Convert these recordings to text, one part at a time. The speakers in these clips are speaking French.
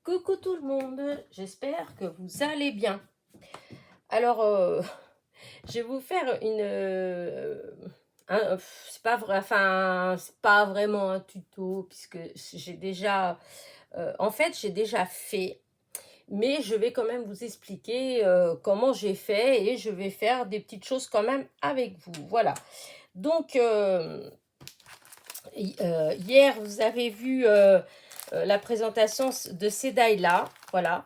Coucou tout le monde, j'espère que vous allez bien. Alors, je vais vous faire c'est pas vrai, enfin, c'est pas vraiment un tuto puisque j'ai déjà, en fait, j'ai déjà fait, mais je vais quand même vous expliquer comment j'ai fait et je vais faire des petites choses quand même avec vous. Voilà. Donc, hier, vous avez vu la présentation de ces die-là. Voilà.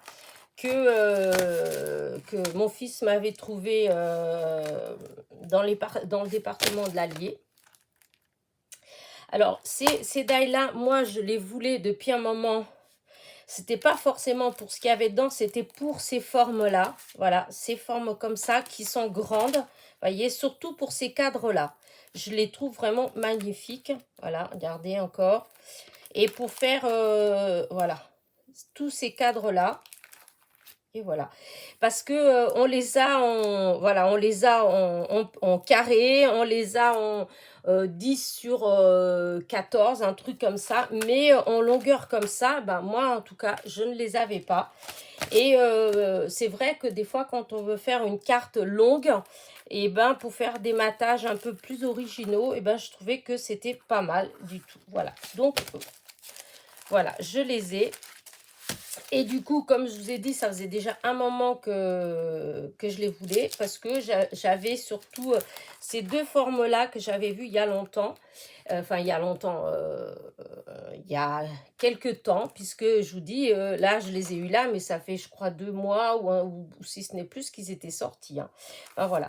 Que mon fils m'avait trouvé dans le département de l'Allier. Alors, ces die-là, moi, je les voulais depuis un moment. C'était pas forcément pour ce qu'il y avait dedans, c'était pour ces formes-là. Voilà, ces formes comme ça qui sont grandes. Vous voyez, surtout pour ces cadres-là. Je les trouve vraiment magnifiques. Voilà, regardez encore. Et pour faire, voilà, tous ces cadres-là. Et voilà, parce que on les a en voilà, on les a en carré, on les a en 10 sur 14, un truc comme ça, mais en longueur comme ça, ben moi en tout cas, je ne les avais pas. Et c'est vrai que des fois quand on veut faire une carte longue, et ben pour faire des matages un peu plus originaux, et ben je trouvais que c'était pas mal du tout. Voilà. Donc voilà, je les ai. Et du coup, comme je vous ai dit, ça faisait déjà un moment que je les voulais parce que j'avais surtout ces deux formes-là que j'avais vues il y a longtemps. Enfin, il y a longtemps, il y a quelques temps, puisque je vous dis, là, je les ai eus là, mais ça fait, je crois, 2 mois ou si ce n'est plus qu'ils étaient sortis. Hein. Enfin, voilà.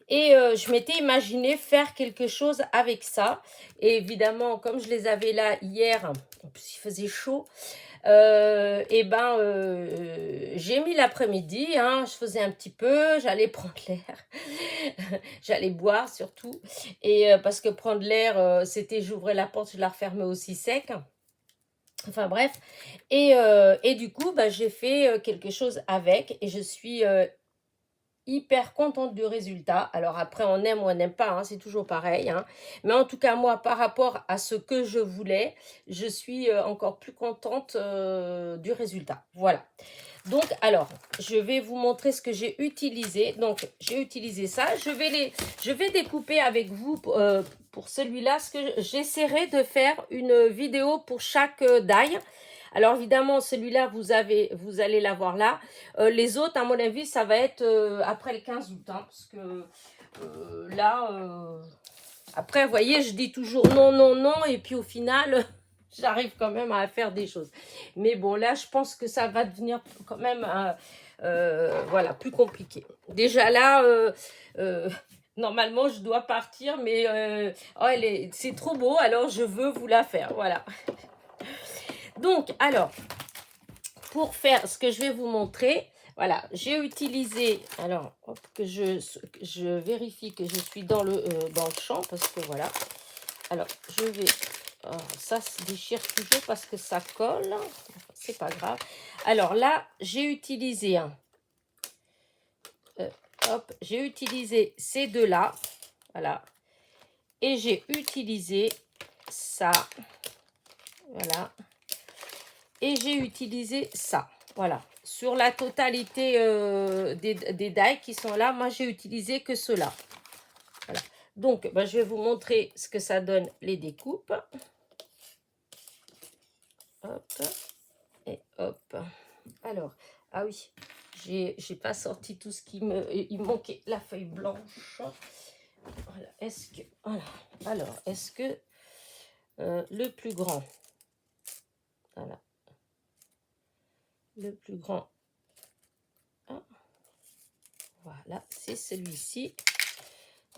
Et je m'étais imaginé faire quelque chose avec ça. Et évidemment, comme je les avais là hier, en plus il faisait chaud, et ben j'ai mis l'après-midi, hein, je faisais un petit peu, j'allais prendre l'air, j'allais boire surtout, et parce que prendre l'air, c'était j'ouvrais la porte, je la refermais aussi sec. Enfin bref, et du coup, bah, j'ai fait quelque chose avec, et je suis hyper contente du résultat. Alors après, on aime ou on n'aime pas, hein, c'est toujours pareil. Hein. Mais en tout cas, moi, par rapport à ce que je voulais, je suis encore plus contente du résultat. Voilà. Donc, alors, je vais vous montrer ce que j'ai utilisé. Donc, j'ai utilisé ça. Je vais découper avec vous pour celui-là. J'essaierai de faire une vidéo pour chaque die. Alors évidemment, celui-là, vous allez l'avoir là. Les autres, à mon avis, ça va être après le 15 août. Hein, parce que là, après, vous voyez, je dis toujours non, non, non. Et puis au final, j'arrive quand même à faire des choses. Mais bon, là, je pense que ça va devenir quand même voilà, plus compliqué. Déjà là, normalement, je dois partir. Mais oh, c'est trop beau, alors je veux vous la faire. Voilà. Donc, alors, pour faire ce que je vais vous montrer, voilà, j'ai utilisé, alors, hop, que je vérifie que je suis dans le champ, parce que voilà, alors, je vais, oh, ça se déchire toujours parce que ça colle, c'est pas grave. Alors là, j'ai utilisé hop, j'ai utilisé ces deux-là, voilà, et j'ai utilisé ça, voilà, et j'ai utilisé ça, voilà. Sur la totalité des die qui sont là, moi j'ai utilisé que ceux-là. Voilà. Donc, ben, je vais vous montrer ce que ça donne les découpes. Hop, et hop. Alors, ah oui, j'ai pas sorti tout ce qui me... Il manquait la feuille blanche. Voilà, voilà. Alors, est-ce que le plus grand... Voilà. Le plus grand... Ah, voilà, c'est celui-ci.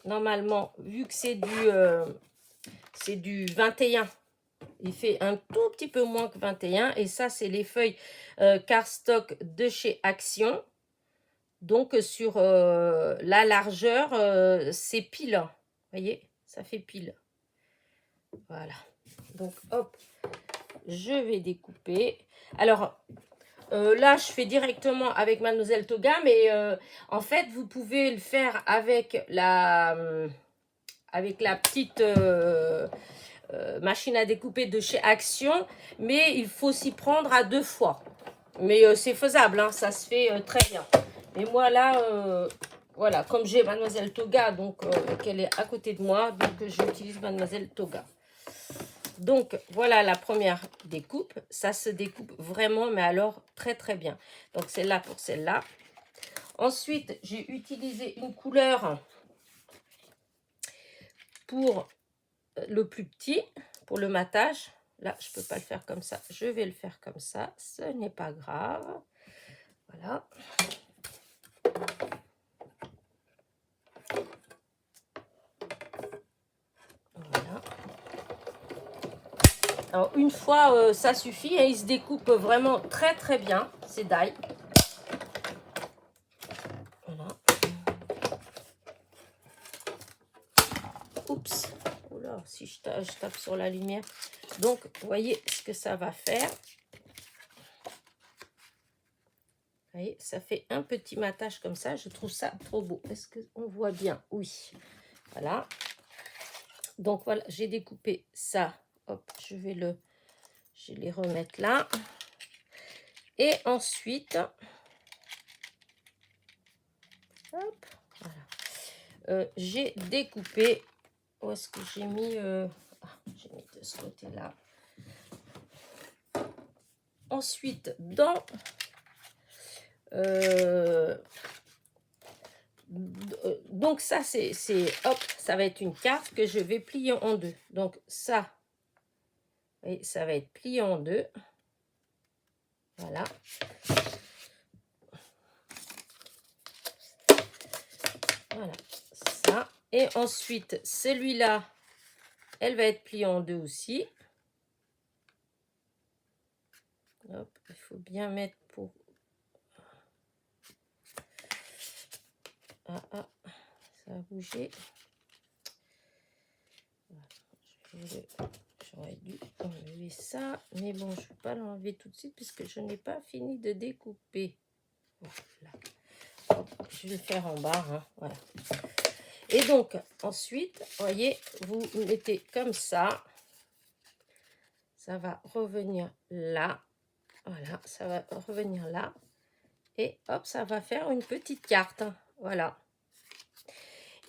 Normalement, vu que c'est du 21, il fait un tout petit peu moins que 21. Et ça, c'est les feuilles cardstock de chez Action. Donc, sur la largeur, c'est pile. Vous voyez, ça fait pile. Voilà. Donc, hop, je vais découper. Alors, là, je fais directement avec Mademoiselle Toga, mais en fait, vous pouvez le faire avec la petite machine à découper de chez Action, mais il faut s'y prendre à 2 fois. Mais c'est faisable, hein, ça se fait très bien. Mais moi, là, voilà, comme j'ai Mademoiselle Toga, donc qu'elle est à côté de moi, donc j'utilise Mademoiselle Toga. Donc, voilà la première découpe. Ça se découpe vraiment, mais alors très, très bien. Donc, celle-là pour celle-là. Ensuite, j'ai utilisé une couleur pour le plus petit, pour le matage. Là, je ne peux pas le faire comme ça. Je vais le faire comme ça. Ce n'est pas grave. Voilà. Voilà. Alors, une fois, ça suffit. Et il se découpe vraiment très, très bien, ces die. Voilà. Oups. Oh là, si je tape sur la lumière. Donc, vous voyez ce que ça va faire. Vous voyez, ça fait un petit matage comme ça. Je trouve ça trop beau. Est-ce qu'on voit bien? Oui. Voilà. Donc, voilà, j'ai découpé ça. Hop, je vais les remettre là. Et ensuite, hop, voilà. J'ai découpé. Où est-ce que j'ai mis j'ai mis de ce côté-là. Ensuite, donc ça, hop, ça va être une carte que je vais plier en deux. Donc ça, et ça va être plié en deux. Voilà. Voilà, ça. Et ensuite, celui-là, elle va être pliée en deux aussi. Hop, il faut bien mettre pour... Ah, ça a bougé. J'aurais dû enlever ça, mais bon, je ne vais pas l'enlever tout de suite puisque je n'ai pas fini de découper. Voilà. Hop, je vais le faire en bas, hein, voilà. Et donc, ensuite, voyez, vous mettez comme ça. Ça va revenir là. Voilà, ça va revenir là. Et hop, ça va faire une petite carte. Voilà.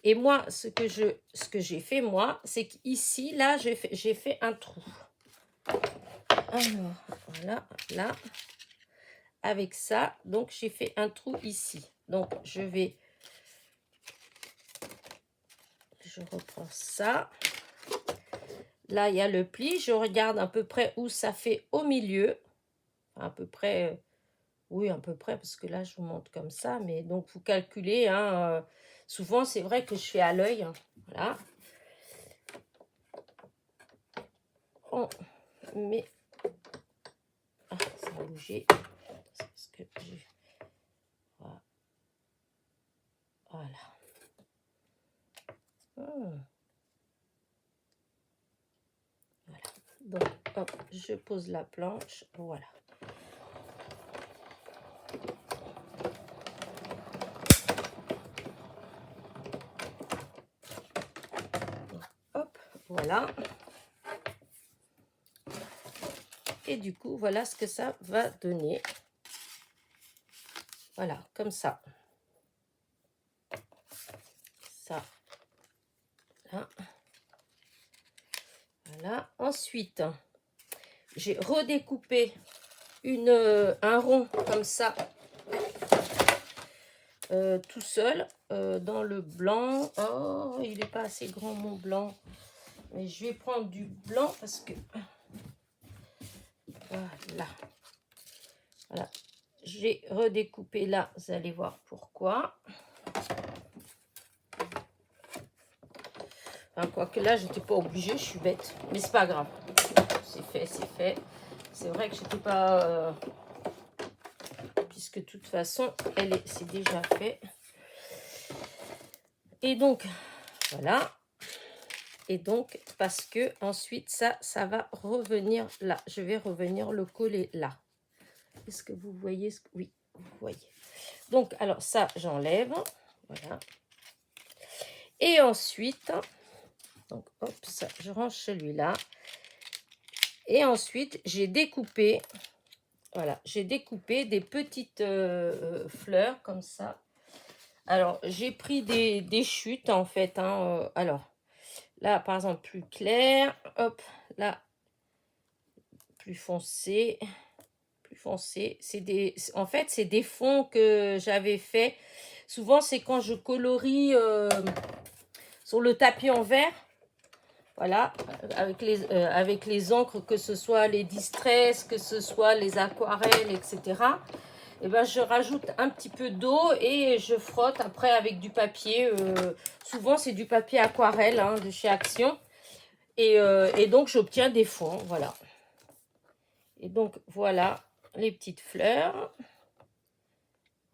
Et moi, ce que j'ai fait, moi, c'est qu'ici, là, j'ai fait un trou. Alors, voilà, là. Avec ça, donc, j'ai fait un trou ici. Donc, je reprends ça. Là, il y a le pli. Je regarde à peu près où ça fait au milieu. À peu près, oui, à peu près, parce que là, je vous montre comme ça. Mais donc, vous calculez, hein. Souvent, c'est vrai que je fais à l'œil. Hein, voilà. On met... Ah, ça a bougé. Parce que voilà. Voilà. Donc, hop, je pose la planche. Voilà. Hop, voilà. Et du coup, voilà ce que ça va donner. Voilà, comme ça. Ça. Là. Voilà. Ensuite, j'ai redécoupé un rond comme ça, tout seul, dans le blanc. Oh, il n'est pas assez grand mon blanc. Mais je vais prendre du blanc parce que... Voilà. Voilà. J'ai redécoupé là, vous allez voir pourquoi. Enfin, quoique là, j'étais pas obligée, je suis bête. Mais c'est pas grave. C'est fait, c'est fait. C'est vrai que j'étais pas... puisque de toute façon, c'est déjà fait. Et donc, voilà. Et donc, parce que ensuite, ça va revenir là. Je vais revenir le coller là. Est-ce que vous voyez Oui, vous voyez. Donc, alors ça, j'enlève. Voilà. Et ensuite, donc, hop, ça, je range celui-là. Et ensuite, j'ai découpé Voilà, j'ai découpé des petites fleurs comme ça. Alors, j'ai pris des chutes en fait. Hein, alors, là, par exemple, plus clair. Hop, là, plus foncé. Plus foncé. En fait, c'est des fonds que j'avais fait. Souvent, c'est quand je colorie sur le tapis en verre. Voilà, avec les encres, que ce soit les distress, que ce soit les aquarelles, etc. Et ben, je rajoute un petit peu d'eau et je frotte après avec du papier. Souvent, c'est du papier aquarelle hein, de chez Action. Et donc, j'obtiens des fonds. Voilà. Et donc, voilà les petites fleurs.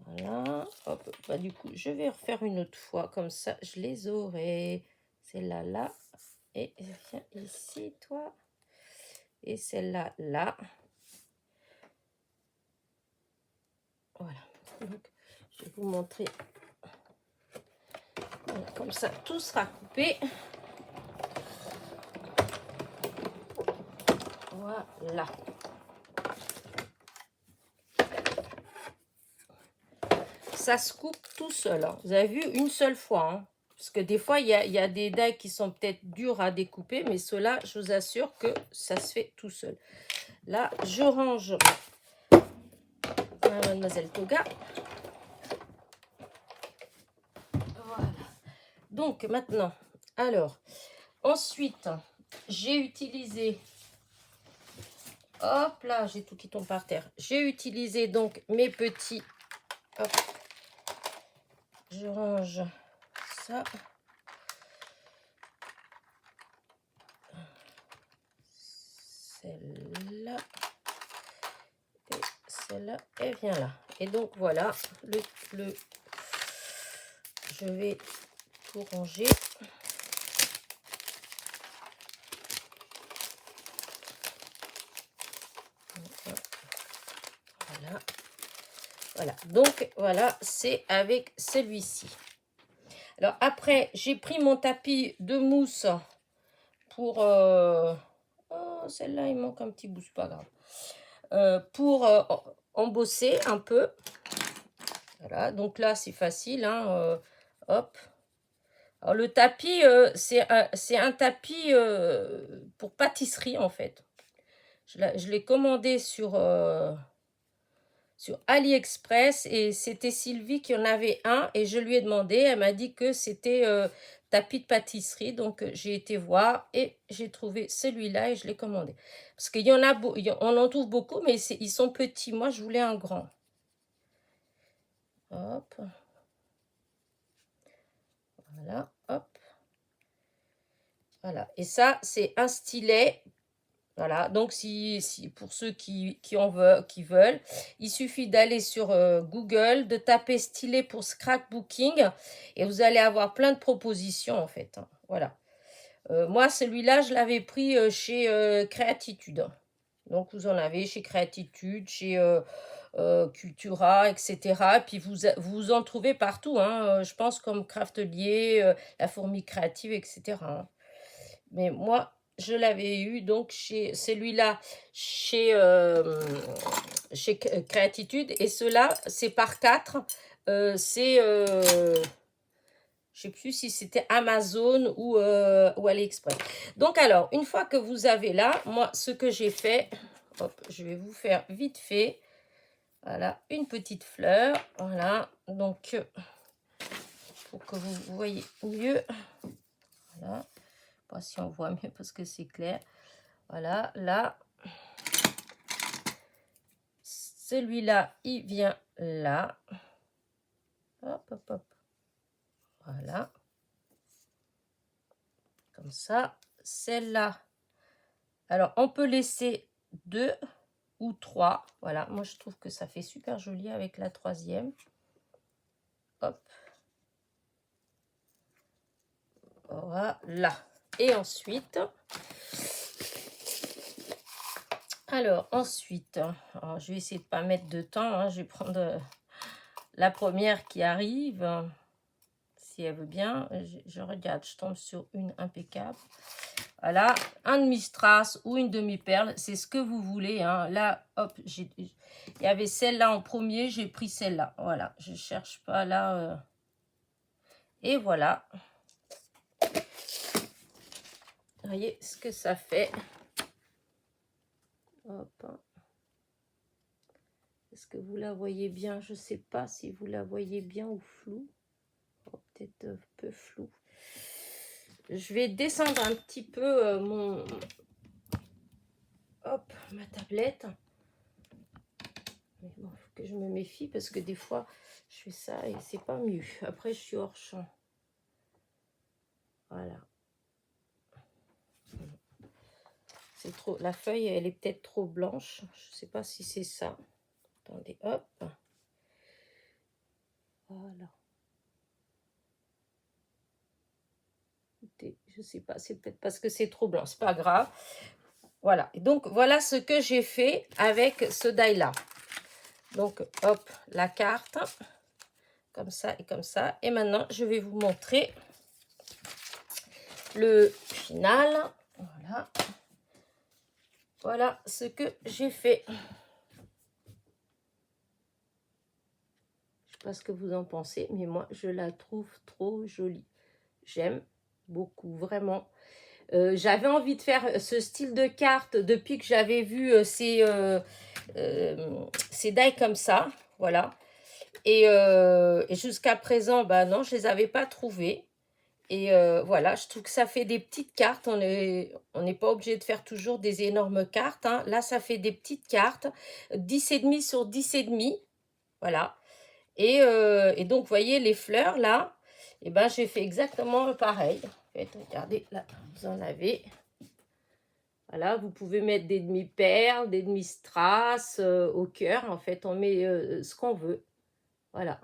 Voilà. Hop. Bah, du coup, je vais refaire une autre fois. Comme ça, je les aurai. Celle-là, là. Et viens ici, toi. Et celle-là, là. Voilà. Donc, je vais vous montrer. Voilà, comme ça, tout sera coupé. Voilà. Ça se coupe tout seul. Hein. Vous avez vu, une seule fois. Hein. Parce que des fois, il y a des dailles qui sont peut-être dures à découper. Mais ceux-là, je vous assure que ça se fait tout seul. Là, je range Mademoiselle Toga. Voilà. Donc, maintenant, alors, ensuite, j'ai utilisé... Hop là, j'ai tout qui tombe par terre. J'ai utilisé donc mes petits... Hop. Je range ça. Celle-là. Et celle-là, elle vient là. Et donc, voilà. Je vais tout ranger. Voilà. Voilà. Donc, voilà, c'est avec celui-ci. Alors, après, j'ai pris mon tapis de mousse pour... Oh, celle-là, il manque un petit bout, c'est pas grave. Pour embosser un peu. Voilà, donc là, c'est facile. Hein, hop. Alors, le tapis, c'est un tapis pour pâtisserie, en fait. Je l'ai commandé sur AliExpress et c'était Sylvie qui en avait un et je lui ai demandé. Elle m'a dit que c'était tapis de pâtisserie. Donc, j'ai été voir et j'ai trouvé celui-là et je l'ai commandé. Parce qu'il y en a, on en trouve beaucoup, mais ils sont petits. Moi, je voulais un grand. Hop. Voilà, hop. Voilà. Et ça, c'est un stylet. Voilà. Donc, pour ceux qui veulent, il suffit d'aller sur Google, de taper stylet pour scrapbooking et vous allez avoir plein de propositions, en fait. Hein. Voilà. Moi, celui-là, je l'avais pris chez Créatitude. Donc, vous en avez chez Créatitude, chez Cultura, etc. Puis, vous en trouvez partout, hein, je pense, comme Craftelier, La Fourmi Créative, etc. Hein. Mais moi, je l'avais eu, donc, chez celui-là, chez Créatitude. Et ceux-là, c'est par 4. C'est... je ne sais plus si c'était Amazon ou AliExpress. Donc, alors, une fois que vous avez là, moi, ce que j'ai fait... Hop, je vais vous faire vite fait. Voilà, une petite fleur. Voilà, donc, pour que vous voyez mieux. Voilà. Pas si on voit mieux parce que c'est clair. Voilà, là. Celui-là, il vient là. Hop, hop, hop. Voilà. Comme ça. Celle-là. Alors, on peut laisser 2 ou 3. Voilà, moi je trouve que ça fait super joli avec la 3e. Hop. Voilà. Et ensuite... Alors, ensuite, alors, je vais essayer de ne pas mettre de temps. Hein, je vais prendre la première qui arrive. si elle veut bien. Je regarde, je tombe sur une impeccable. Voilà, un demi-strass ou une demi-perle, c'est ce que vous voulez. Hein. Là, hop, il y avait celle-là en premier, j'ai pris celle-là. Voilà, je cherche pas là. Et voilà. Vous voyez ce que ça fait. Hop. Est-ce que vous la voyez bien? Je ne sais pas si vous la voyez bien ou flou. Oh, peut-être un peu flou. Je vais descendre un petit peu ma tablette. Mais bon, il faut que je me méfie parce que des fois, je fais ça et c'est pas mieux. Après, je suis hors champ. Voilà. C'est trop. La feuille, elle est peut-être trop blanche. Je ne sais pas si c'est ça. Attendez, hop. Voilà. Écoutez, je ne sais pas, c'est peut-être parce que c'est trop blanc. C'est pas grave. Voilà. Et donc, voilà ce que j'ai fait avec ce die-là. Donc, hop, la carte. Comme ça et comme ça. Et maintenant, je vais vous montrer le final. Voilà. Voilà ce que j'ai fait. Je sais pas ce que vous en pensez, mais moi, je la trouve trop jolie. J'aime beaucoup, vraiment. J'avais envie de faire ce style de carte depuis que j'avais vu ces die comme ça. Voilà. Et jusqu'à présent, bah non, je les avais pas trouvées. Et voilà, je trouve que ça fait des petites cartes. On n'est pas obligé de faire toujours des énormes cartes. Hein. Là, ça fait des petites cartes. 10,5 sur 10,5. Voilà. Et donc, vous voyez, les fleurs, là, et ben, j'ai fait exactement pareil. En fait, regardez, là, vous en avez. Voilà, vous pouvez mettre des demi-perles, des demi-strass au cœur. En fait, on met ce qu'on veut. Voilà.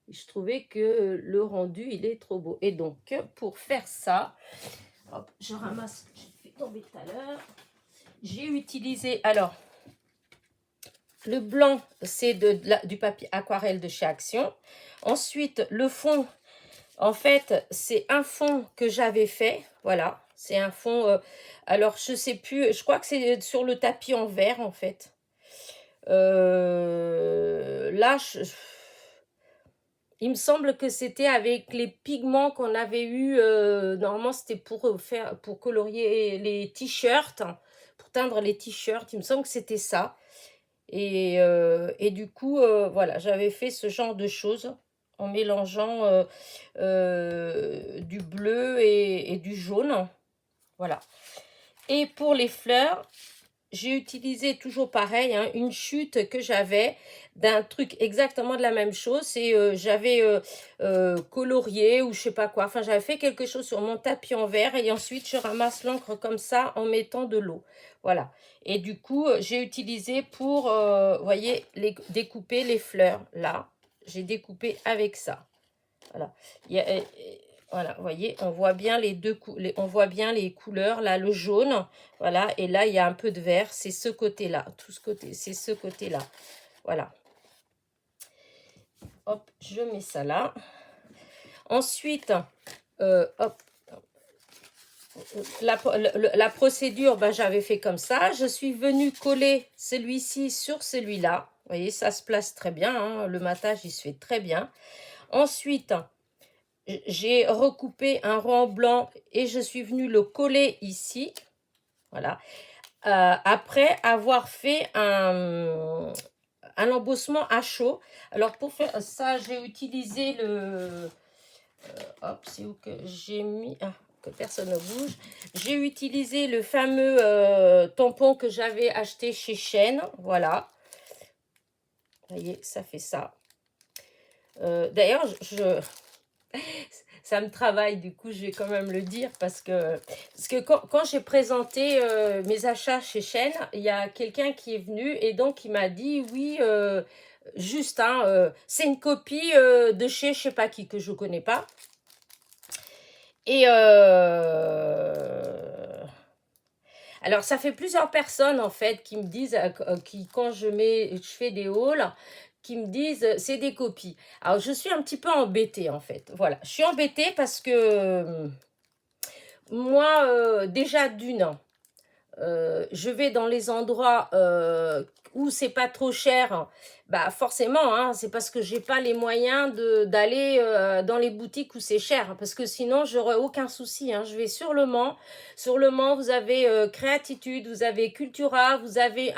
Je trouvais que le rendu, il est trop beau. Et donc, pour faire ça, hop, je ramasse, j'ai fait tomber tout à l'heure. J'ai utilisé, alors, le blanc, c'est du papier aquarelle de chez Action. Ensuite, le fond, en fait, c'est un fond que j'avais fait. Voilà, c'est un fond, alors, je sais plus, je crois que c'est sur le tapis en verre, en fait. Là, il me semble que c'était avec les pigments qu'on avait eu. Normalement, c'était pour colorier les t-shirts, pour teindre les t-shirts. Il me semble que c'était ça. Et du coup, voilà, j'avais fait ce genre de choses en mélangeant du bleu et du jaune. Voilà. Et pour les fleurs, j'ai utilisé toujours pareil, hein, une chute que j'avais d'un truc exactement de la même chose. Et j'avais colorié ou je sais pas quoi. Enfin, j'avais fait quelque chose sur mon tapis en verre et ensuite je ramasse l'encre comme ça en mettant de l'eau. Voilà. Et du coup, j'ai utilisé pour, vous voyez, découper les fleurs. Là, j'ai découpé avec ça. Voilà. Voilà, vous voyez, on voit bien on voit bien les couleurs, là, le jaune, voilà, et là, il y a un peu de vert, c'est ce côté-là, tout ce côté, c'est ce côté-là, voilà. Hop, je mets ça là. Ensuite, hop, la procédure, ben, j'avais fait comme ça, je suis venue coller celui-ci sur celui-là, vous voyez, ça se place très bien, hein, le matage, il se fait très bien. Ensuite, j'ai recoupé un rond blanc et je suis venue le coller ici. Voilà. Après avoir fait un embossement à chaud. Alors, pour faire ça, j'ai utilisé le... hop, c'est où que j'ai mis... Ah, que personne ne bouge. J'ai utilisé le fameux tampon que j'avais acheté chez Shein. Voilà. Vous voyez, ça fait ça. D'ailleurs, ça me travaille, du coup, je vais quand même le dire parce que quand j'ai présenté mes achats chez Shein, il y a quelqu'un qui est venu et donc il m'a dit, oui, juste, hein, c'est une copie de chez je sais pas qui, que je connais pas. Et alors, ça fait plusieurs personnes, en fait, qui me disent, quand je fais des hauls, qui me disent c'est des copies. Alors je suis un petit peu embêtée en fait. Voilà, je suis embêtée parce que moi, déjà d'une, je vais dans les endroits où c'est pas trop cher, bah forcément, hein, c'est parce que j'ai pas les moyens d'aller dans les boutiques où c'est cher, parce que sinon j'aurais aucun souci. Hein. Je vais sur Le Mans. Sur Le Mans, vous avez Créatitude, vous avez Cultura, vous avez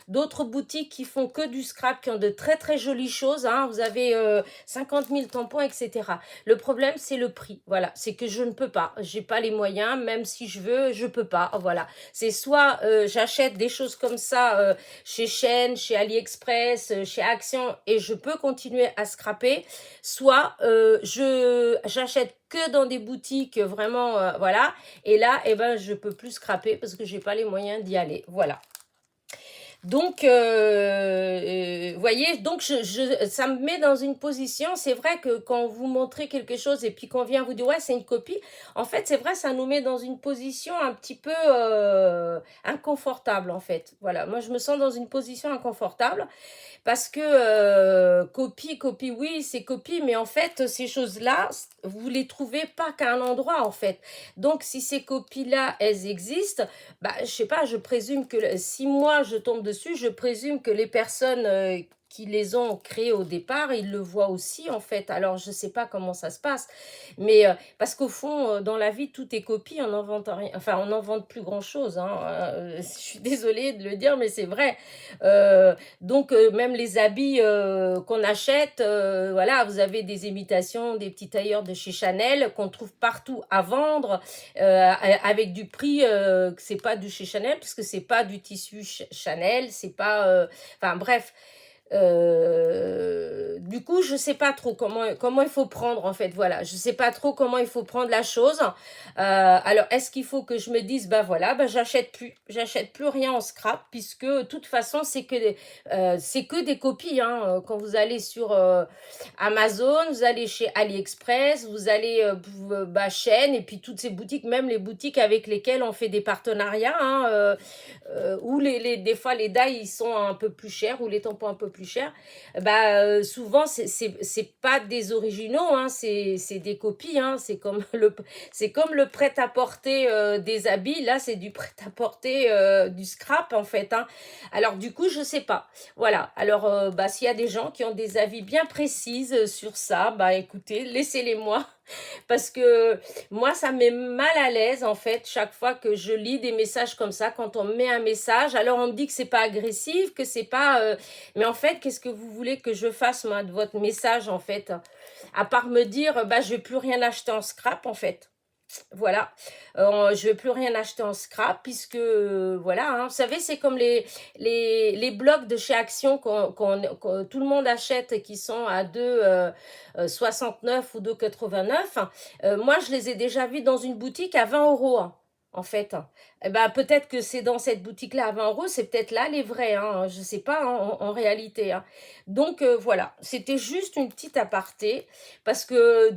d'autres boutiques qui font que du scrap, qui ont de très très jolies choses. Hein. Vous avez 50 000 tampons, etc. Le problème, c'est le prix. Voilà, c'est que je ne peux pas. J'ai pas les moyens, même si je veux, je peux pas. Voilà. C'est soit j'achète des choses comme ça chez Shein, chez AliExpress, chez Action et je peux continuer à scraper, soit j'achète que dans des boutiques vraiment voilà, et là eh ben je peux plus scraper parce que j'ai pas les moyens d'y aller. Voilà. Donc, voyez, donc ça me met dans une position, c'est vrai que quand vous montrez quelque chose et puis qu'on vient vous dire, ouais, c'est une copie, en fait, c'est vrai, ça nous met dans une position un petit peu inconfortable, en fait. Voilà, moi, je me sens dans une position inconfortable parce que copie, oui, c'est copie, mais en fait, ces choses-là, vous les trouvez pas qu'à un endroit, en fait. Donc, si ces copies-là, elles existent, bah, je sais pas, je présume que si moi je tombe dessus, je présume que les personnes qui les ont créées au départ, ils le voient aussi en fait. Alors je sais pas comment ça se passe, mais parce qu'au fond, dans la vie, tout est copie, on n'invente rien, enfin on n'invente plus grand-chose. Hein. Je suis désolée de le dire, mais c'est vrai. Donc même les habits qu'on achète, voilà, vous avez des imitations, des petits tailleurs de chez Chanel qu'on trouve partout à vendre avec du prix que c'est pas du chez Chanel puisque c'est pas du tissu Chanel, c'est pas enfin bref, du coup, je sais pas trop comment il faut prendre en fait. Voilà, je sais pas trop comment il faut prendre la chose. Alors, est-ce qu'il faut que je me dise, bah voilà, bah j'achète plus rien en scrap puisque de toute façon c'est que des copies. Hein. Quand vous allez sur Amazon, vous allez chez AliExpress, vous allez bah, Shein et puis toutes ces boutiques, même les boutiques avec lesquelles on fait des partenariats. Hein, où des fois les dailles ils sont un peu plus chers ou les tampons un peu plus chers, bah souvent c'est pas des originaux, hein, c'est des copies, hein, c'est comme le prêt-à-porter des habits, là c'est du prêt-à-porter du scrap en fait, hein. Alors du coup je sais pas, voilà. Alors bah s'il y a des gens qui ont des avis bien précises sur ça, bah écoutez, laissez-les moi. Parce que moi, ça me met mal à l'aise, en fait, chaque fois que je lis des messages comme ça, quand on me met un message, alors on me dit que c'est pas agressif, que c'est pas... Mais en fait, qu'est-ce que vous voulez que je fasse, moi, de votre message, en fait? À part me dire, bah, je vais plus rien acheter en scrap, en fait. Voilà, je vais plus rien acheter en scrap puisque voilà, hein, vous savez, c'est comme les blocs de chez Action qu'on tout le monde achète et qui sont à 2,69 ou 2,89. Moi, je les ai déjà vus dans une boutique à 20 € hein, en fait. Eh ben, peut-être que c'est dans cette boutique-là à 20 €, c'est peut-être là les vrais, hein, je sais pas hein, en réalité. Hein. Donc voilà, c'était juste une petite aparté parce que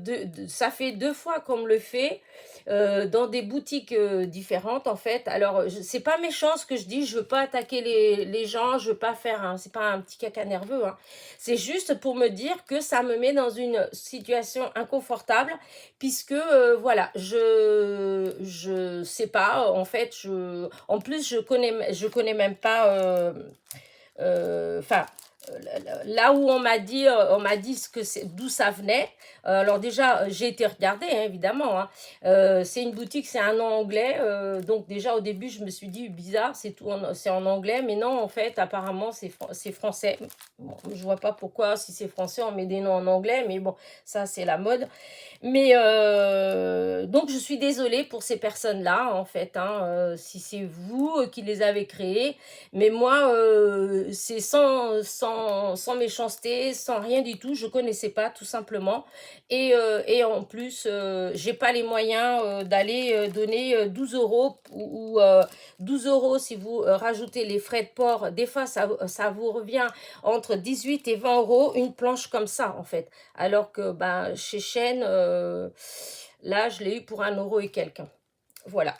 ça fait 2 fois qu'on me le fait dans des boutiques différentes en fait. Alors c'est pas méchant ce que je dis, je veux pas attaquer les gens, je veux pas faire c'est pas un petit caca nerveux, hein. C'est juste pour me dire que ça me met dans une situation inconfortable puisque voilà, je sais pas en fait, en plus je connais même pas enfin là où on m'a dit ce que c'est, d'où ça venait. Alors déjà, j'ai été regarder, hein, évidemment. Hein. C'est une boutique, c'est un nom anglais. Donc déjà au début, je me suis dit bizarre, c'est en anglais, mais non, en fait, apparemment c'est français. Bon, je vois pas pourquoi si c'est français on met des noms en anglais, mais bon, ça c'est la mode. Mais donc je suis désolée pour ces personnes-là, en fait, hein, si c'est vous qui les avez créées. Mais moi, c'est sans méchanceté, sans rien du tout. Je connaissais pas, tout simplement. Et en plus, j'ai pas les moyens d'aller donner 12 € ou 12 € si vous rajoutez les frais de port. Des fois, ça vous revient entre 18 et 20 € une planche comme ça, en fait. Alors que ben, chez Shein, là, je l'ai eu pour 1 € et quelques. Voilà.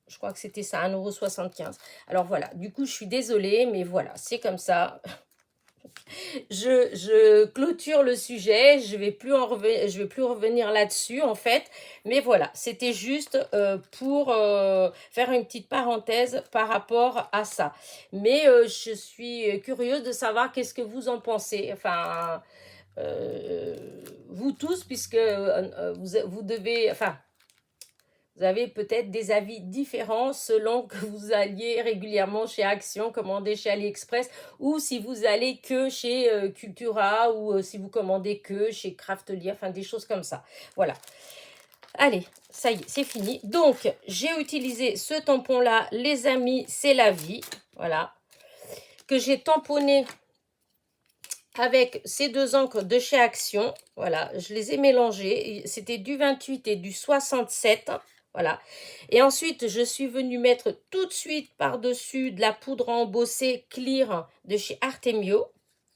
Je crois que c'était ça, 1,75 €. Alors voilà, du coup, je suis désolée, mais voilà, c'est comme ça. je clôture le sujet. Je vais plus revenir là-dessus en fait. Mais voilà, c'était juste pour faire une petite parenthèse par rapport à ça. Mais je suis curieuse de savoir qu'est-ce que vous en pensez. Enfin, vous tous, puisque vous devez, enfin, vous avez peut-être des avis différents selon que vous alliez régulièrement chez Action, commander chez AliExpress, ou si vous allez que chez Cultura, ou si vous commandez que chez Craftly, enfin des choses comme ça. Voilà. Allez, ça y est, c'est fini. Donc, j'ai utilisé ce tampon-là, les amis, c'est la vie. Voilà. Que j'ai tamponné avec ces deux encres de chez Action. Voilà, je les ai mélangées. C'était du 28 et du 67. Voilà. Et ensuite, je suis venue mettre tout de suite par-dessus de la poudre embossée clear de chez Artemio.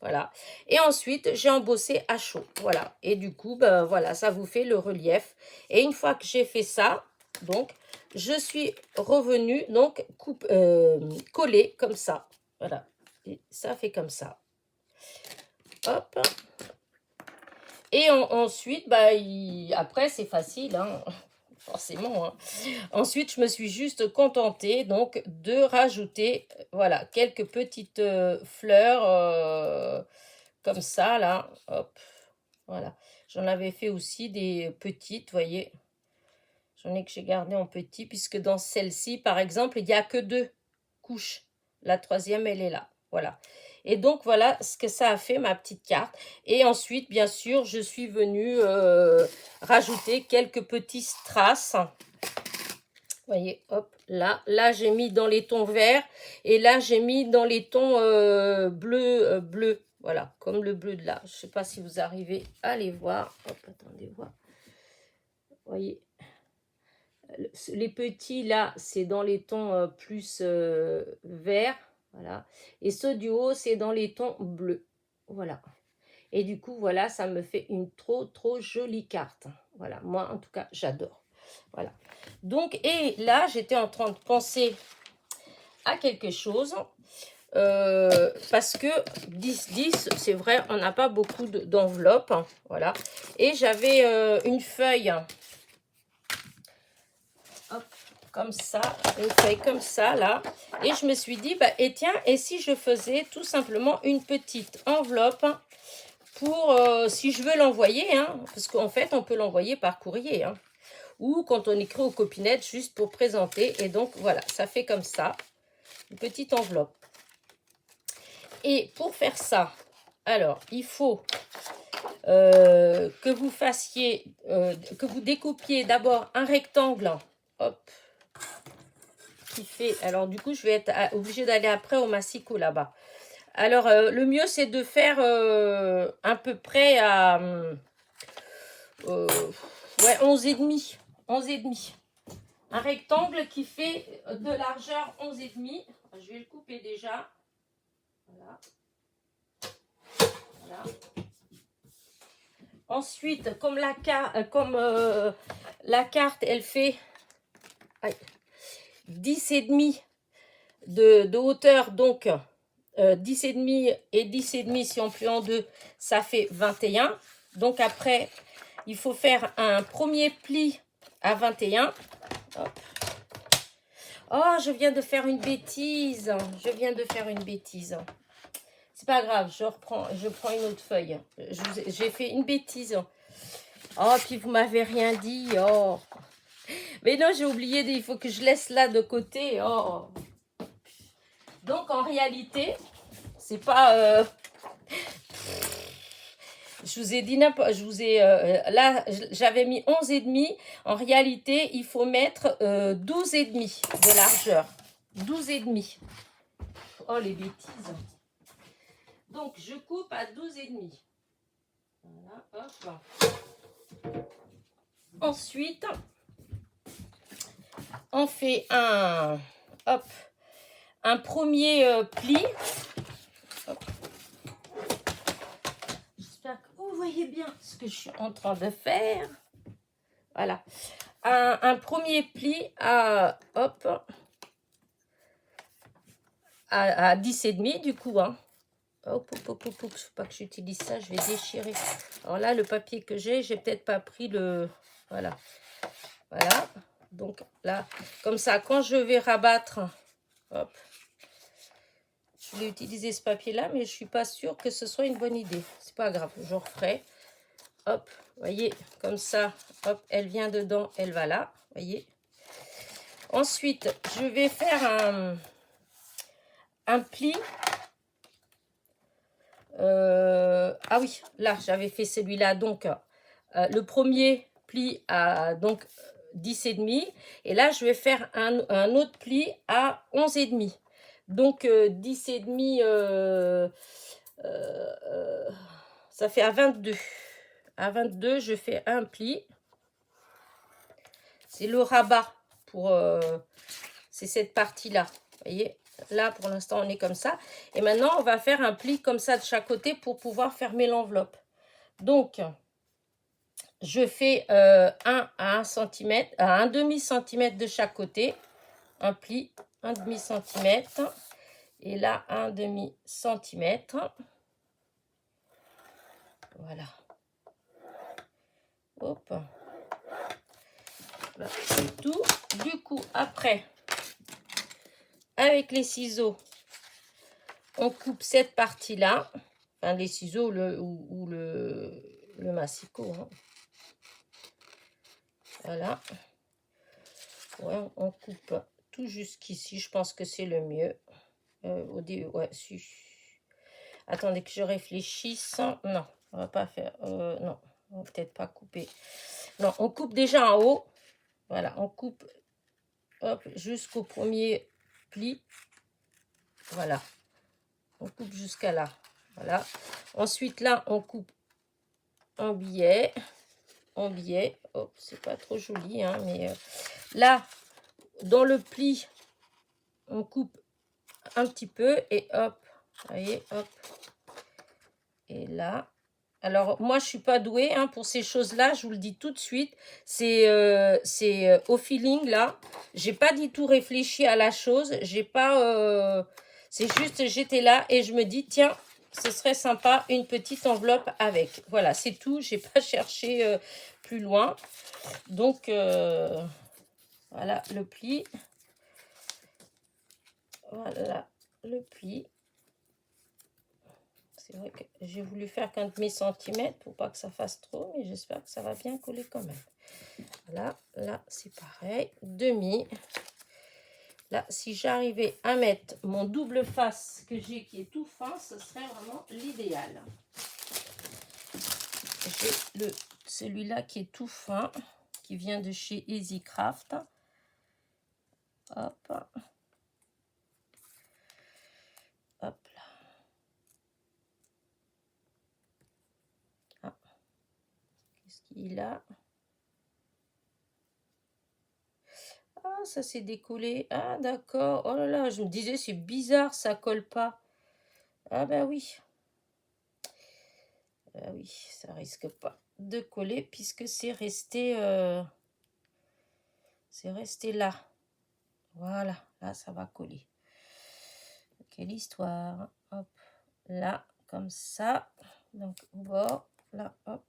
Voilà. Et ensuite, j'ai embossé à chaud. Voilà. Et du coup, ben, voilà, ça vous fait le relief. Et une fois que j'ai fait ça, donc, je suis revenue, donc, coller comme ça. Voilà. Et ça fait comme ça. Hop. Et ensuite, bah, après, c'est facile, hein, forcément. Hein. Ensuite, je me suis juste contentée donc de rajouter, voilà, quelques petites fleurs comme ça, là. Hop, voilà. J'en avais fait aussi des petites, voyez. J'en ai que j'ai gardé en petit, puisque dans celle-ci, par exemple, il n'y a que 2 couches. La troisième, elle est là. Voilà. Et donc, voilà ce que ça a fait, ma petite carte. Et ensuite, bien sûr, je suis venue rajouter quelques petits strass. Vous voyez, hop, là. Là, j'ai mis dans les tons verts. Et là, j'ai mis dans les tons bleu. Voilà, comme le bleu de là. Je ne sais pas si vous arrivez à les voir. Hop, attendez, voir. Vous voyez, les petits, là, c'est dans les tons plus verts. Voilà. Et ceux du haut, c'est dans les tons bleus. Voilà. Et du coup, voilà, ça me fait une trop jolie carte. Voilà, moi, en tout cas, j'adore. Voilà. Donc, et là, j'étais en train de penser à quelque chose. Parce que 10-10, c'est vrai, on n'a pas beaucoup d'enveloppes. Voilà. Et j'avais une feuille. Hop, comme ça, une feuille comme ça, là. Et je me suis dit, bah, et tiens, et si je faisais tout simplement une petite enveloppe pour, si je veux l'envoyer, hein, parce qu'en fait, on peut l'envoyer par courrier, hein, ou quand on écrit aux copinettes, juste pour présenter. Et donc, voilà, ça fait comme ça, une petite enveloppe. Et pour faire ça, alors, il faut que vous fassiez, que vous découpiez d'abord un rectangle, hop, qui fait, alors du coup, je vais être obligée d'aller après au massicot là-bas. Alors, le mieux, c'est de faire à peu près à ouais, 11,5. 11,5. Un rectangle qui fait de largeur 11,5. Je vais le couper déjà. Voilà. Voilà. Ensuite, comme la carte, elle fait 10,5 de hauteur, donc 10,5 et 10,5 si on plie en deux, ça fait 21. Donc après, il faut faire un premier pli à 21. Hop. Oh, je viens de faire une bêtise. C'est pas grave, je prends une autre feuille. J'ai fait une bêtise. Oh, puis vous m'avez rien dit. Oh. Mais non, j'ai oublié, il faut que je laisse là de côté. Oh. Donc, en réalité, c'est pas... je vous ai dit n'importe... là, j'avais mis 11,5. En réalité, il faut mettre 12,5 de largeur. 12,5. Oh, les bêtises. Donc, je coupe à 12,5. Voilà, hop. Ensuite, on fait un premier pli. Hop. J'espère que vous voyez bien ce que je suis en train de faire. Voilà. Un premier pli à 10,5 du coup. Hein. Hop, hop, hop, hop, hop. Faut pas que j'utilise ça, je vais déchirer. Alors là, le papier que j'ai peut-être pas pris le... Voilà. Voilà. Donc là, comme ça, quand je vais rabattre, hop, je voulais utiliser ce papier-là, mais je suis pas sûre que ce soit une bonne idée. C'est pas grave, je referai. Hop, voyez, comme ça, hop, elle vient dedans, elle va là, voyez. Ensuite, je vais faire un pli. Ah oui, là, j'avais fait celui-là. Donc, le premier pli à donc 10,5. Et là, je vais faire un autre pli à 11,5. Donc, 10,5, ça fait à 22. À 22, je fais un pli. C'est le rabat pour... c'est cette partie-là. Vous voyez, là, pour l'instant, on est comme ça. Et maintenant, on va faire un pli comme ça de chaque côté pour pouvoir fermer l'enveloppe. Donc, je fais 1 à 1 cm, à 1 demi-centimètre de chaque côté. Un pli, 1 demi-centimètre. Et là, 1 demi-centimètre. Voilà. Hop. Là, c'est tout. Du coup, après, avec les ciseaux, on coupe cette partie-là. Enfin, les ciseaux ou le massicot. Hein. Voilà. Ouais, on coupe tout jusqu'ici. Je pense que c'est le mieux. Au début, ouais, si. Attendez que je réfléchisse. Non, on va pas faire. Non, on va peut-être pas couper. Non, on coupe déjà en haut. Voilà, on coupe jusqu'au premier pli. Voilà. On coupe jusqu'à là. Voilà. Ensuite, là, on coupe en billet. En billet. Oh, c'est pas trop joli, hein, mais là, dans le pli, on coupe un petit peu et hop. Vous voyez, hop. Et là. Alors, moi, je suis pas douée hein, pour ces choses-là. Je vous le dis tout de suite. C'est au feeling, là. J'ai pas du tout réfléchi à la chose. J'ai pas... c'est juste, j'étais là et je me dis, tiens, ce serait sympa, une petite enveloppe avec. Voilà, c'est tout. J'ai pas cherché plus loin. Donc, voilà le pli. Voilà le pli. C'est vrai que j'ai voulu faire qu'un demi-centimètre pour pas que ça fasse trop, mais j'espère que ça va bien coller quand même. Voilà, là c'est pareil, demi. Là, si j'arrivais à mettre mon double face que j'ai qui est tout fin, ce serait vraiment l'idéal. J'ai celui-là qui est tout fin, qui vient de chez EasyCraft. Hop. Hop là. Ah. Qu'est-ce qu'il a? Ah, ça s'est décollé. Ah, d'accord. Oh là là, je me disais, c'est bizarre, ça colle pas. Ah bah oui. Ah oui, ça risque pas de coller puisque c'est resté là. Voilà, là, ça va coller. Quelle histoire. Hop, là, comme ça. Donc, au bord, là, hop.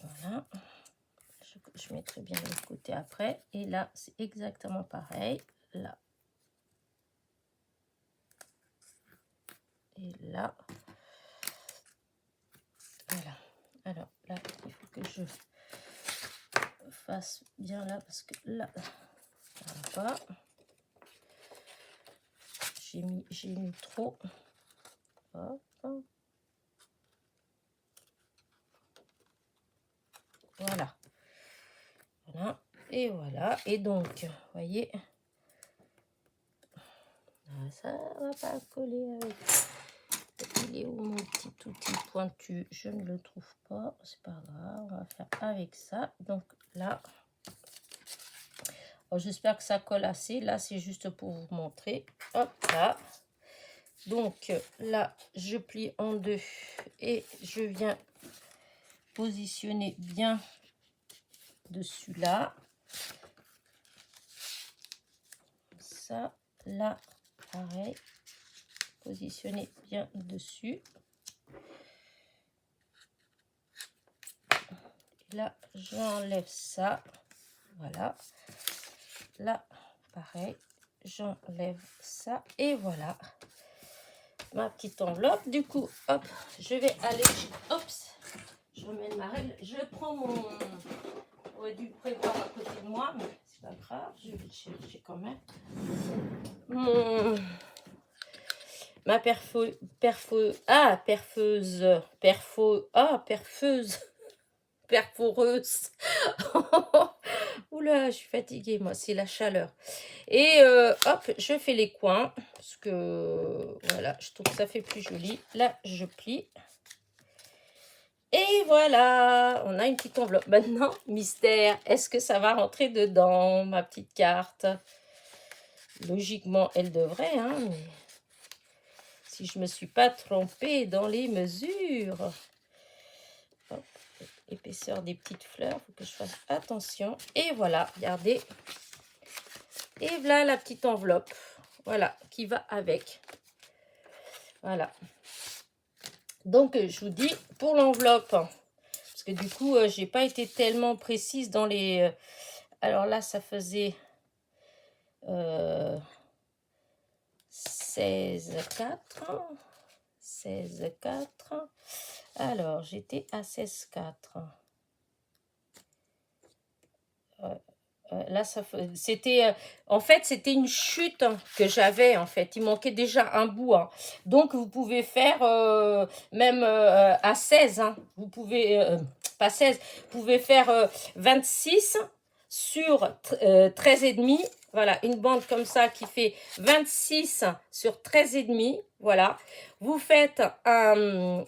Voilà. Je mettrai bien l'autre côté après. Et là, c'est exactement pareil. Là. Et là. Voilà. Alors, là, il faut que je fasse bien là parce que là, ça va pas. J'ai mis trop. Hop. Voilà. Voilà. Et voilà. Et donc, vous voyez, ça va pas coller avec. Il est où mon petit outil pointu? Je ne le trouve pas. C'est pas grave. On va faire avec ça. Donc là, j'espère que ça colle assez. Là, c'est juste pour vous montrer. Hop là. Donc là, je plie en deux et je viens positionner bien dessus là. Ça, Là, pareil. Positionnez bien dessus. Là, j'enlève ça. Voilà. Là, pareil. J'enlève ça. Et voilà. Ma petite enveloppe. Du coup, hop, je vais aller... Hop, je remets ma règle. Je prends mon... J'aurais dû le prévoir à côté de moi, mais c'est pas grave. Je vais le chercher quand même. Ma perfeuse, perforeuse. Oula, je suis fatiguée, moi, c'est la chaleur. Et hop, je fais les coins, parce que, voilà, je trouve que ça fait plus joli. Là, je plie. Et voilà, on a une petite enveloppe. Maintenant, mystère, est-ce que ça va rentrer dedans, ma petite carte? Logiquement, elle devrait, hein, mais si je ne me suis pas trompée dans les mesures. Hop, épaisseur des petites fleurs, il faut que je fasse attention. Et voilà, regardez. Et voilà la petite enveloppe, voilà, qui va avec. Voilà. Donc, je vous dis, pour l'enveloppe, parce que du coup, j'ai pas été tellement précise dans les... alors là, ça faisait 16,4. 16,4. Alors, j'étais à 16,4. Là, c'était... en fait, c'était une chute que j'avais, en fait. Il manquait déjà un bout. Hein. Donc, vous pouvez faire même à 16. Hein. Vous pouvez... pas 16. Vous pouvez faire 26 sur 13,5. Voilà, une bande comme ça qui fait 26 sur 13,5. Voilà. Vous faites un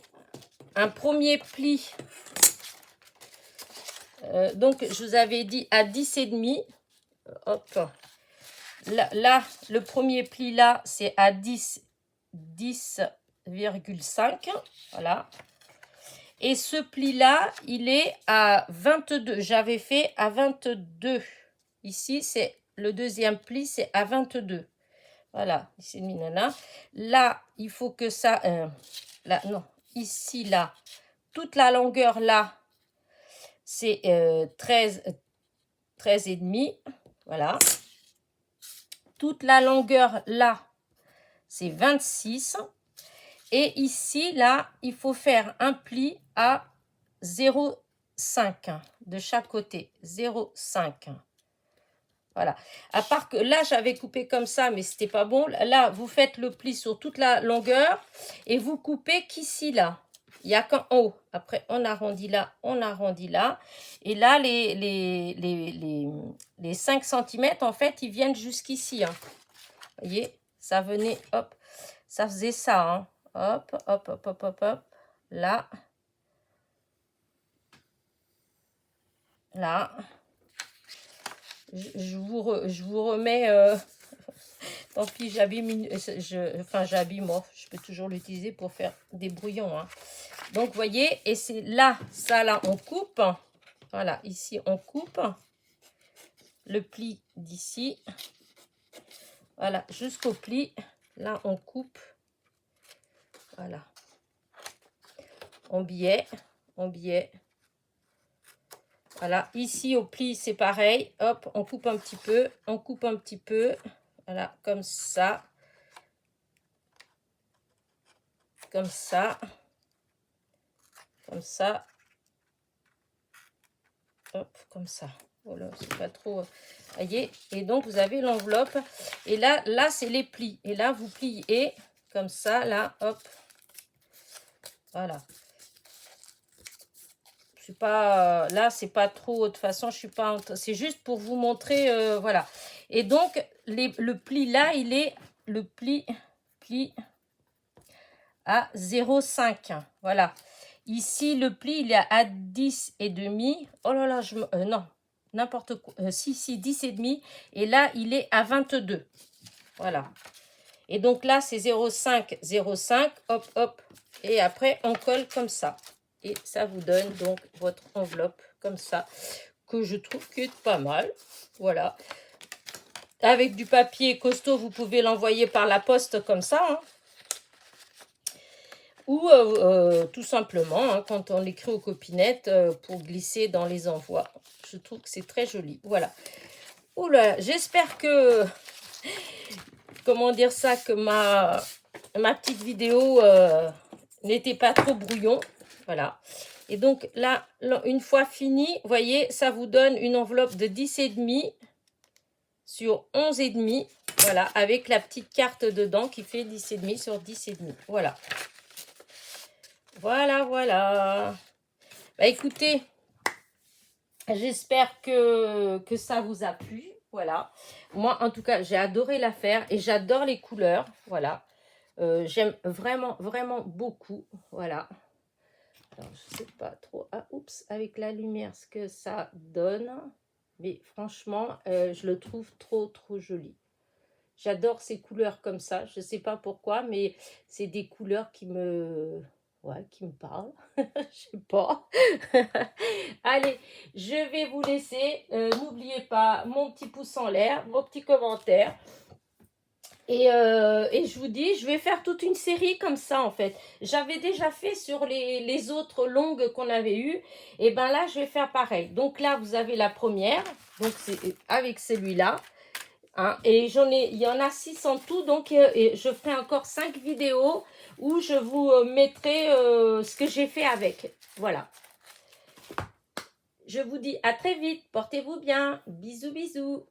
premier pli. Donc, je vous avais dit à 10,5. Hop. Là, le premier pli, là, c'est à 10,5. Voilà. Et ce pli-là, il est à 22. J'avais fait à 22. Ici, c'est le deuxième pli, c'est à 22. Voilà. Ici, minana. Là, il faut que ça... là, non. Ici, là. Toute la longueur, là, c'est 13,5. Voilà. Toute la longueur, là, c'est 26. Et ici, là, il faut faire un pli à 0,5 de chaque côté. 0,5. Voilà. À part que là, j'avais coupé comme ça, mais c'était pas bon. Là, vous faites le pli sur toute la longueur et vous coupez qu'ici, là. Il n'y a qu'en haut. Après, on arrondit là, on arrondit là. Et là, les 5 cm, en fait, ils viennent jusqu'ici. Hein. Vous voyez, ça venait, hop, ça faisait ça. Hein. Hop, hop, hop, hop, hop, hop. Là. Là. Je vous remets... tant pis, j'abîme, j'abîme, moi, je peux toujours l'utiliser pour faire des brouillons. Hein. Donc, vous voyez, et c'est là, ça, là, on coupe. Voilà, ici, on coupe le pli d'ici. Voilà, jusqu'au pli. Là, on coupe. Voilà. En biais. En biais. Voilà, ici, au pli, c'est pareil. Hop, on coupe un petit peu. On coupe un petit peu. Voilà, comme ça. Comme ça. Comme ça. Hop, comme ça. Voilà, c'est pas trop... voyez, et donc, vous avez l'enveloppe. Et là c'est les plis. Et là, vous pliez comme ça, là, hop. Voilà. Je suis pas... là, c'est pas trop... de toute façon, je suis pas... c'est juste pour vous montrer... voilà. Et donc, le pli, là, il est... le pli à 0,5. Voilà. Ici, le pli, il est à 10,5. Oh là là, non, n'importe quoi. Si, 10,5. Et là, il est à 22. Voilà. Et donc là, c'est 0,5, 0,5. Hop, hop. Et après, on colle comme ça. Et ça vous donne donc votre enveloppe comme ça, que je trouve qui est pas mal. Voilà. avec du papier costaud, vous pouvez l'envoyer par la poste comme ça. Hein. Ou tout simplement, hein, quand on l'écrit aux copinettes pour glisser dans les envois. Je trouve que c'est très joli. Voilà. Oula, j'espère que, comment dire ça, que ma petite vidéo n'était pas trop brouillon. Voilà. Et donc là, une fois fini, vous voyez, ça vous donne une enveloppe de 10,5 sur 11,5. Voilà, avec la petite carte dedans qui fait 10,5 sur 10,5. Voilà. Voilà, voilà. Bah écoutez, j'espère que ça vous a plu. Voilà. Moi, en tout cas, j'ai adoré la faire et j'adore les couleurs. Voilà. J'aime vraiment, vraiment beaucoup. Voilà. Alors, je sais pas trop. Ah, oups, avec la lumière, ce que ça donne. Mais franchement, je le trouve trop, trop joli. J'adore ces couleurs comme ça. Je sais pas pourquoi, mais c'est des couleurs qui me... Ouais, qui me parlent. Je sais pas. Allez, je vais vous laisser. N'oubliez pas mon petit pouce en l'air, vos petits commentaires. Et je vous dis, je vais faire toute une série comme ça en fait. J'avais déjà fait sur les autres longues qu'on avait eues. Et ben là, je vais faire pareil. Donc là, vous avez la première. Donc c'est avec celui-là. Hein, et il y en a 6 en tout. Donc je ferai encore 5 vidéos où je vous mettrai ce que j'ai fait avec. Voilà. Je vous dis à très vite. Portez-vous bien. Bisous, bisous.